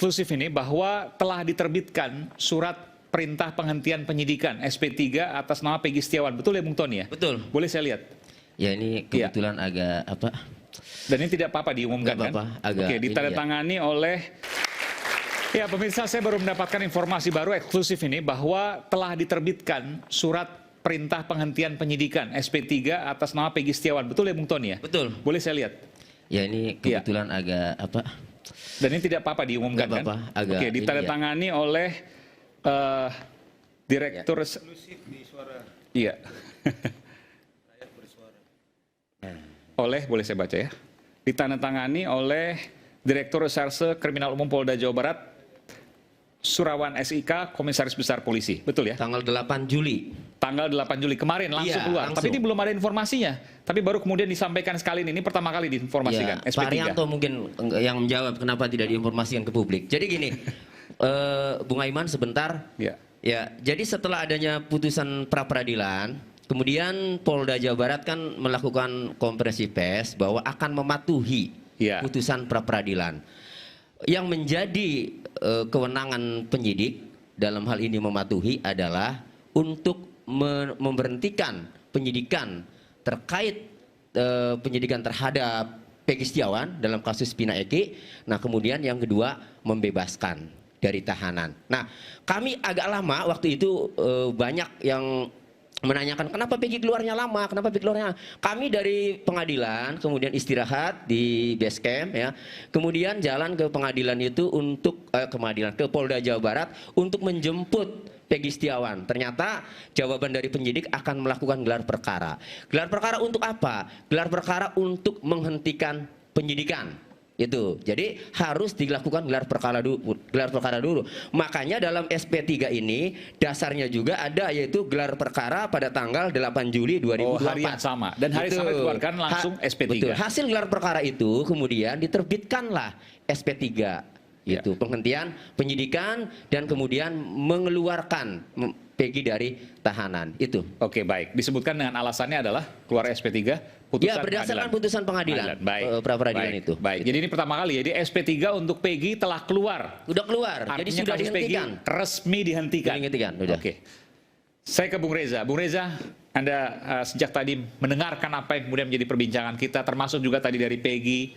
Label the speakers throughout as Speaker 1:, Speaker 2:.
Speaker 1: eksklusif ini bahwa telah diterbitkan surat perintah penghentian penyidikan SP3 atas nama Peggy Setiawan. Betul ya Bung Tony ya?
Speaker 2: Betul.
Speaker 1: Boleh saya lihat?
Speaker 2: Ya ini kebetulan agak apa?
Speaker 1: Dan ini tidak apa-apa diumumkan kan? Oke, ditandatangani oleh... Ya pemirsa, saya baru mendapatkan informasi baru eksklusif ini bahwa telah diterbitkan surat perintah penghentian penyidikan SP3 atas nama Peggy Setiawan. Betul ya Bung Tony ya?
Speaker 2: Betul.
Speaker 1: Boleh saya lihat?
Speaker 2: Ya ini kebetulan agak apa?
Speaker 1: Dan ini tidak apa-apa diumumkan kan? Oke, ditandatangani oleh Direktur...
Speaker 3: Eksklusif di Suara.
Speaker 1: Iya.
Speaker 3: Rakyat bersuara.
Speaker 1: Oleh, boleh saya baca ya? Ditandatangani oleh Direktur Reserse Kriminal Umum Polda Jawa Barat, Surawan SIK, Komisaris Besar Polisi. Betul ya?
Speaker 2: Tanggal 8 Juli.
Speaker 1: Tanggal 8 Juli kemarin langsung keluar.
Speaker 2: Langsung.
Speaker 1: Tapi ini belum ada informasinya. Tapi baru kemudian disampaikan sekali ini pertama kali diinformasikan.
Speaker 2: Ya,
Speaker 1: SP3.
Speaker 2: Pak Arianto mungkin yang menjawab kenapa tidak diinformasikan ke publik. Jadi gini, Bung Aiman sebentar.
Speaker 1: Ya.
Speaker 2: Ya, jadi setelah adanya putusan pra peradilan, kemudian Polda Jawa Barat kan melakukan konferensi pers bahwa akan mematuhi putusan pra peradilan. Yang menjadi kewenangan penyidik dalam hal ini mematuhi adalah untuk memberhentikan penyidikan terkait penyidikan terhadap Peggy Setiawan dalam kasus Pina Eki. Nah kemudian yang kedua membebaskan dari tahanan. Nah kami agak lama waktu itu banyak yang menanyakan kenapa Peggy keluarnya lama, kenapa Peggy keluarnya. Kami dari pengadilan kemudian istirahat di base camp ya, kemudian jalan ke pengadilan itu untuk ke Polda Jawa Barat untuk menjemput Peggy Setiawan. Ternyata jawaban dari penyidik akan melakukan gelar perkara. Gelar perkara untuk apa? Gelar perkara untuk menghentikan penyidikan. Itu. Jadi harus dilakukan gelar perkara dulu. Makanya dalam SP3 ini dasarnya juga ada yaitu gelar perkara pada tanggal 8 Juli 2024.
Speaker 1: Oh, hari yang sama. Dan hari sama dikeluarkan langsung SP3.
Speaker 2: Betul. Hasil gelar perkara itu kemudian diterbitkanlah SP3. Itu penghentian penyidikan dan kemudian mengeluarkan Peggy dari tahanan. Itu.
Speaker 1: Oke, baik. Disebutkan dengan alasannya adalah keluar SP3 putusan
Speaker 2: ya berdasarkan putusan pengadilan.
Speaker 1: Baik.
Speaker 2: Pra peradilan itu.
Speaker 1: Baik. Jadi ini pertama kali. Jadi SP3 untuk Peggy telah keluar.
Speaker 2: Sudah keluar.
Speaker 1: Artinya
Speaker 2: jadi sudah
Speaker 1: kasus
Speaker 2: dihentikan.
Speaker 1: Peggy resmi dihentikan.
Speaker 2: Sudah.
Speaker 1: Oke. Saya ke Bung Reza. Bung Reza, Anda sejak tadi mendengarkan apa yang kemudian menjadi perbincangan kita, termasuk juga tadi dari Peggy.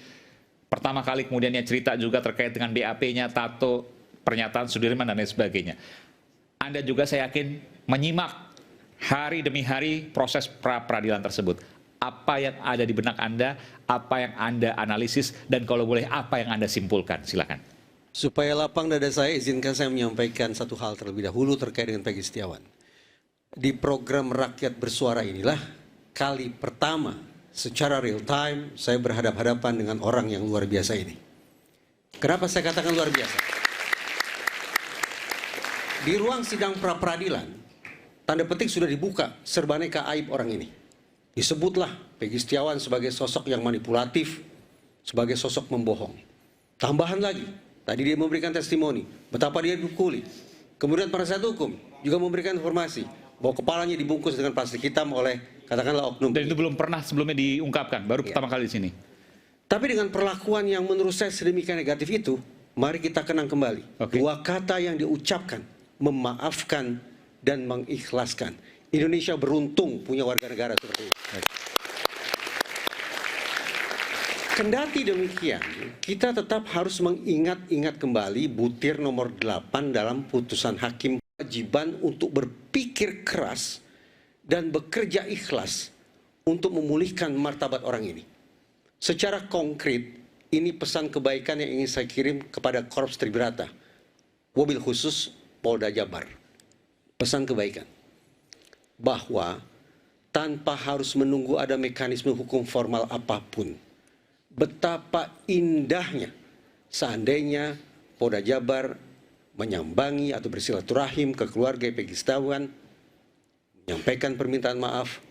Speaker 1: Pertama kali kemudian dia cerita juga terkait dengan BAP-nya, tato, pernyataan Sudirman dan lain sebagainya. Anda juga saya yakin menyimak hari demi hari proses pra peradilan tersebut. Apa yang ada di benak Anda, apa yang Anda analisis, dan kalau boleh apa yang Anda simpulkan, silakan.
Speaker 3: Supaya lapang dada saya, izinkan saya menyampaikan satu hal terlebih dahulu terkait dengan Peggy Setiawan. Di program Rakyat Bersuara inilah kali pertama secara real time saya berhadapan-hadapan dengan orang yang luar biasa ini. Kenapa saya katakan luar biasa? Di ruang sidang pra peradilan, tanda petik sudah dibuka serbaneka aib orang ini. Disebutlah Peggy Setiawan sebagai sosok yang manipulatif, sebagai sosok membohong. Tambahan lagi, tadi dia memberikan testimoni betapa dia dipukuli. Kemudian penasihat hukum juga memberikan informasi bahwa kepalanya dibungkus dengan plastik hitam oleh katakanlah oknum.
Speaker 1: Dan itu belum pernah sebelumnya diungkapkan, baru pertama kali di sini.
Speaker 3: Tapi dengan perlakuan yang menurut saya sedemikian negatif itu, mari kita kenang kembali. Dua kata yang diucapkan, memaafkan dan mengikhlaskan. Indonesia beruntung punya warga negara seperti itu. Kendati demikian, kita tetap harus mengingat-ingat kembali butir nomor 8 dalam putusan hakim, kewajiban untuk berpikir keras dan bekerja ikhlas untuk memulihkan martabat orang ini. Secara konkret, ini pesan kebaikan yang ingin saya kirim kepada Korps Tribrata, wabil khusus Polda Jabar. Pesan kebaikan bahwa tanpa harus menunggu ada mekanisme hukum formal apapun, betapa indahnya seandainya Polda Jabar menyambangi atau bersilaturahim ke keluarga Peggy Setiawan, menyampaikan permintaan maaf,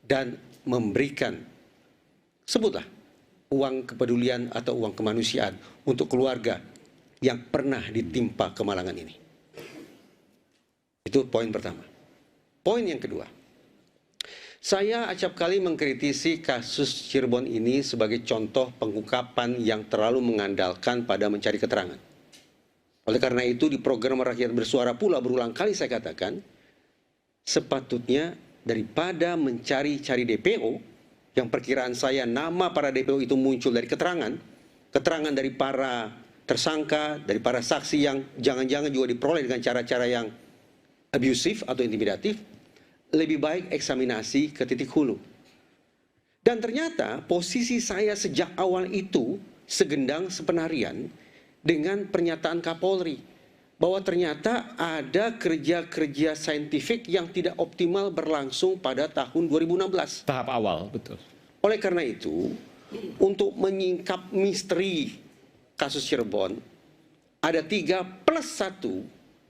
Speaker 3: dan memberikan, sebutlah, uang kepedulian atau uang kemanusiaan untuk keluarga yang pernah ditimpa kemalangan ini. Itu poin pertama. Poin yang kedua, saya acap kali mengkritisi kasus Cirebon ini sebagai contoh pengungkapan yang terlalu mengandalkan pada mencari keterangan. Oleh karena itu di program Rakyat Bersuara pula berulang kali saya katakan, sepatutnya daripada mencari-cari DPO, yang perkiraan saya nama para DPO itu muncul dari keterangan dari para tersangka, dari para saksi yang jangan-jangan juga diperoleh dengan cara-cara yang abusif atau intimidatif, lebih baik eksaminasi ke titik hulu. Dan ternyata posisi saya sejak awal itu segendang sepenarian dengan pernyataan Kapolri bahwa ternyata ada kerja-kerja saintifik yang tidak optimal berlangsung pada tahun 2016.
Speaker 1: Tahap awal, betul.
Speaker 3: Oleh karena itu, untuk menyingkap misteri kasus Cirebon, ada 3+1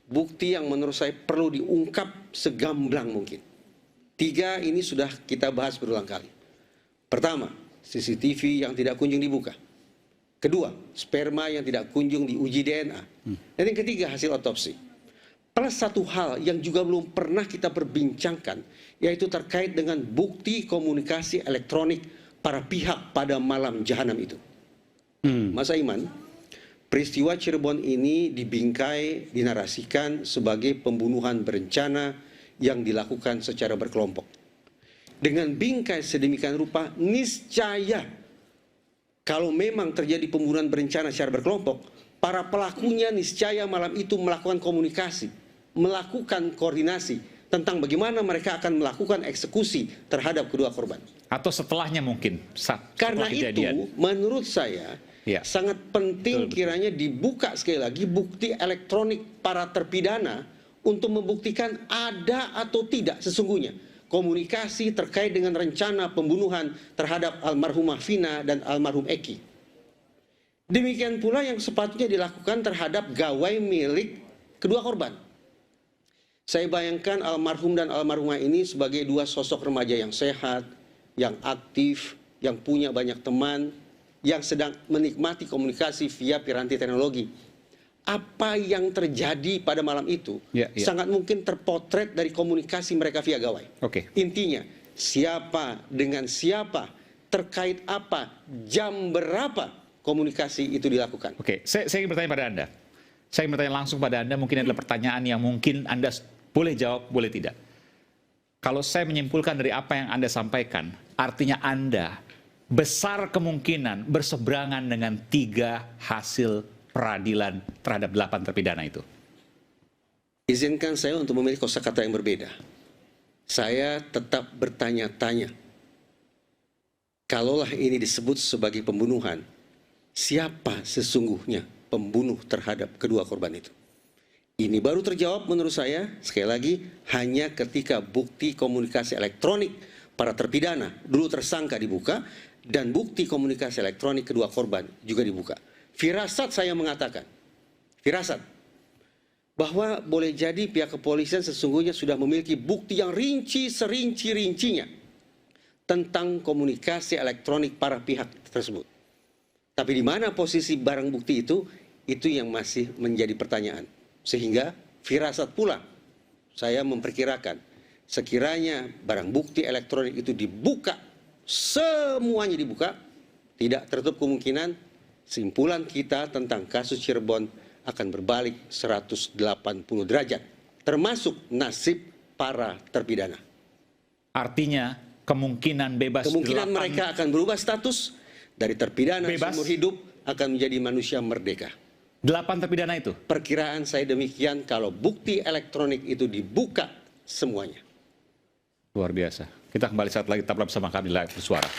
Speaker 3: bukti yang menurut saya perlu diungkap segamblang mungkin. 3 ini sudah kita bahas berulang kali. Pertama, CCTV yang tidak kunjung dibuka. Kedua, sperma yang tidak kunjung diuji DNA. Dan yang ketiga, hasil otopsi. Plus satu hal yang juga belum pernah kita perbincangkan, yaitu terkait dengan bukti komunikasi elektronik para pihak pada malam jahanam itu. Mas Aiman, peristiwa Cirebon ini dibingkai, dinarasikan sebagai pembunuhan berencana yang dilakukan secara berkelompok. Dengan bingkai sedemikian rupa, niscaya kalau memang terjadi pembunuhan berencana secara berkelompok, para pelakunya niscaya malam itu melakukan komunikasi, melakukan koordinasi tentang bagaimana mereka akan melakukan eksekusi terhadap kedua korban.
Speaker 1: Atau setelahnya mungkin.
Speaker 3: Karena itu, menurut saya, sangat penting kiranya dibuka sekali lagi bukti elektronik para terpidana untuk membuktikan ada atau tidak sesungguhnya komunikasi terkait dengan rencana pembunuhan terhadap almarhumah Vina dan almarhum Eki. Demikian pula yang sepatutnya dilakukan terhadap gawai milik kedua korban. Saya bayangkan almarhum dan almarhumah ini sebagai 2 sosok remaja yang sehat, yang aktif, yang punya banyak teman, yang sedang menikmati komunikasi via piranti teknologi. Apa yang terjadi pada malam itu sangat mungkin terpotret dari komunikasi mereka via gawai. Intinya, siapa dengan siapa, terkait apa, jam berapa komunikasi itu dilakukan.
Speaker 1: Saya ingin bertanya pada Anda. Saya ingin bertanya langsung pada Anda, mungkin adalah pertanyaan yang mungkin Anda boleh jawab, boleh tidak. Kalau saya menyimpulkan dari apa yang Anda sampaikan, artinya Anda besar kemungkinan berseberangan dengan 3 hasil peradilan terhadap 8 terpidana itu.
Speaker 3: Izinkan saya untuk memilih kosakata yang berbeda. Saya tetap bertanya-tanya. Kalaulah ini disebut sebagai pembunuhan, siapa sesungguhnya pembunuh terhadap kedua korban itu? Ini baru terjawab menurut saya, sekali lagi, hanya ketika bukti komunikasi elektronik para terpidana, dulu tersangka dibuka, dan bukti komunikasi elektronik kedua korban juga dibuka. Firasat saya mengatakan, firasat, bahwa boleh jadi pihak kepolisian sesungguhnya sudah memiliki bukti yang rinci serinci-rincinya tentang komunikasi elektronik para pihak tersebut. Tapi di mana posisi barang bukti itu yang masih menjadi pertanyaan. Sehingga firasat pula saya memperkirakan sekiranya barang bukti elektronik itu dibuka, semuanya dibuka, tidak tertutup kemungkinan simpulan kita tentang kasus Cirebon akan berbalik 180 derajat, termasuk nasib para terpidana.
Speaker 1: Artinya kemungkinan bebas.
Speaker 3: Kemungkinan mereka akan berubah status dari terpidana seumur hidup akan menjadi manusia merdeka.
Speaker 1: 8 terpidana itu?
Speaker 3: Perkiraan saya demikian kalau bukti elektronik itu dibuka semuanya.
Speaker 1: Luar biasa. Kita kembali saat lagi, tetaplah bersama kami Live Bersuara.